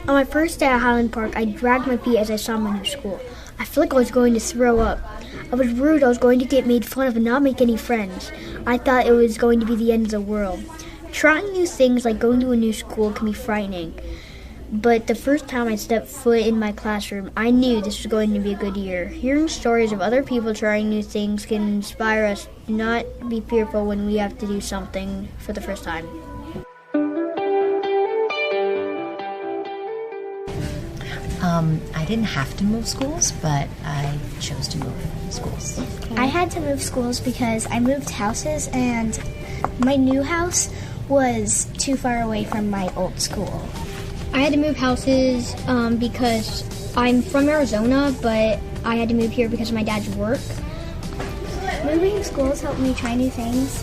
On my first day at Highland Park, I dragged my feet as I saw my new school. I felt like I was going to throw up. I was worried I was going to get made fun of and not make any friends. I thought it was going to be the end of the world. Trying new things like going to a new school can be frightening. But the first time I stepped foot in my classroom, I knew this was going to be a good year. Hearing stories of other people trying new things can inspire us to not be fearful when we have to do something for the first time. I didn't have to move schools, but I chose to move schools. I had to move schools because I moved houses and my new house was too far away from my old school. I had to move houses because I'm from Arizona, but I had to move here because of my dad's work. Moving schools helped me try new things.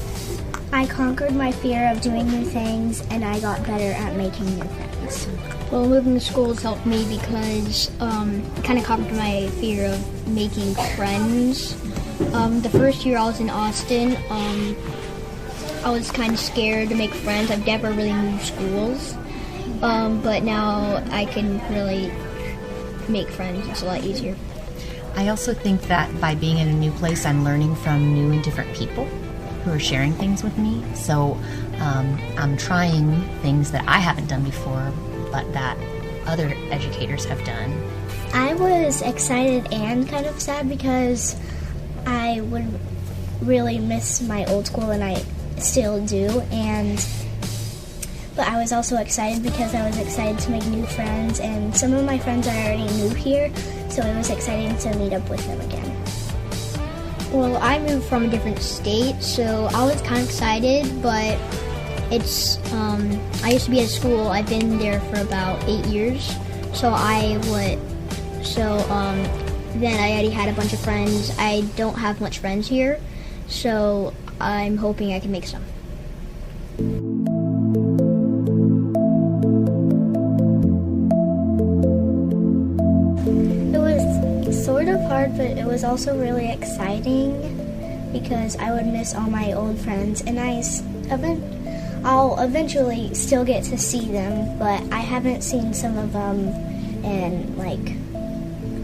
I conquered my fear of doing new things and I got better at making new friends. Well, moving to schools helped me because it kind of conquered my fear of making friends. The first year I was in Austin, I was kind of scared to make friends. I've never really moved schools, but now I can really make friends. It's a lot easier. I also think that by being in a new place, I'm learning from new and different people who are sharing things with me. So I'm trying things that I haven't done before, but that other educators have done. I was excited and kind of sad because I would really miss my old school, and I still do. But I was also excited because I was excited to make new friends, and some of my friends are already new here, so it was exciting to meet up with them again. Well, I moved from a different state, so I was kind of excited, but it's, I used to be at school. I've been there for about 8 years, then I already had a bunch of friends. I don't have much friends here, so I'm hoping I can make some. It was sort of hard, but it was also really exciting because I would miss all my old friends, and I'll eventually still get to see them, but I haven't seen some of them in like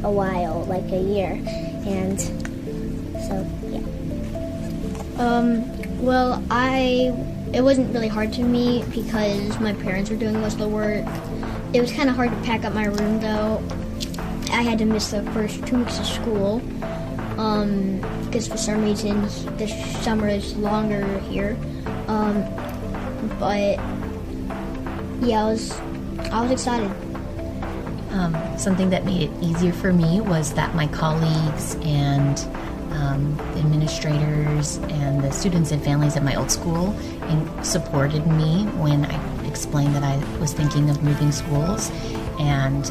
a while, like a year, and so yeah. Well, it wasn't really hard to me because my parents were doing most of the work. It was kind of hard to pack up my room though. I had to miss the first 2 weeks of school because for some reason the summer is longer here. But yeah, I was excited. Something that made it easier for me was that my colleagues and the administrators and the students and families at my old school supported me when I explained that I was thinking of moving schools, and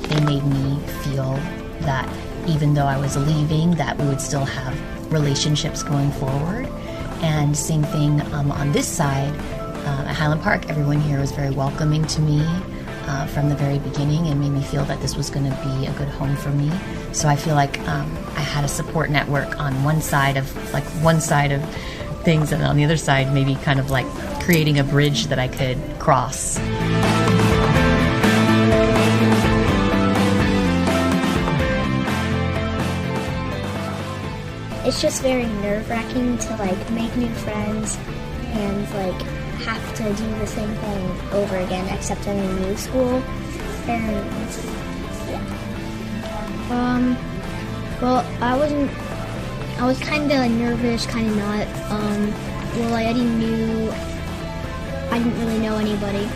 they made me feel that even though I was leaving, that we would still have relationships going forward. And same thing on this side, at Highland Park, everyone here was very welcoming to me from the very beginning and made me feel that this was going to be a good home for me. So I feel like I had a support network on one side of things, and on the other side maybe kind of like creating a bridge that I could cross. It's just very nerve-wracking to like make new friends and like have to do the same thing over again except in a new school. And yeah. Well, I was kind of nervous, kind of not. Well, I already knew I didn't really know anybody.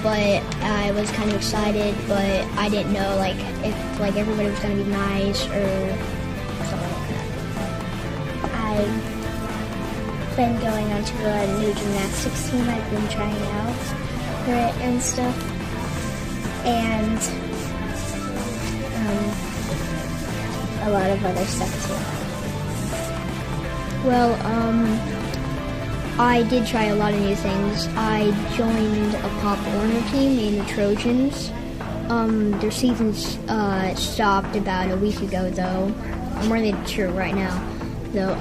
But I was kind of excited, but I didn't know like if like everybody was going to be nice or something like that. I've been going on to a new gymnastics team. I've been trying out for it and stuff. And a lot of other stuff too. Well, I did try a lot of new things. I joined a Pop Warner team named the Trojans. Their season stopped about a week ago, though. I'm really sure right now, though.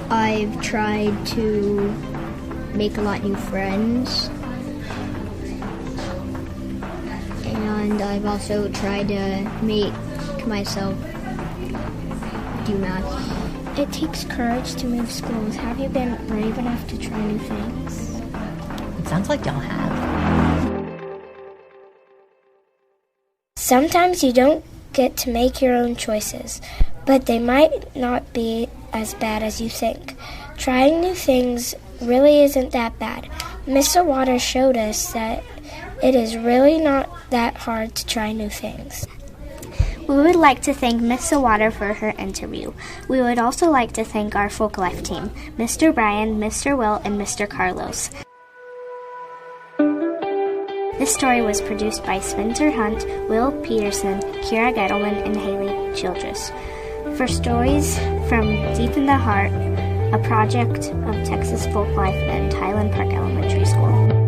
I've tried to make a lot of new friends, and I've also tried to make myself do math. It takes courage to move schools. Have you been brave enough to try new things? It sounds like y'all have. Sometimes you don't get to make your own choices, but they might not be as bad as you think. Trying new things really isn't that bad. Mr. Waters showed us that it is really not that hard to try new things. We would like to thank Miss Sawada for her interview. We would also like to thank our Folk Life team, Mr. Brian, Mr. Will, and Mr. Carlos. This story was produced by Spencer Hunt, Will Peterson, Kira Gettleman, and Haley Childress. For Stories from Deep in the Heart, a project of Texas Folk Life and Highland Park Elementary School.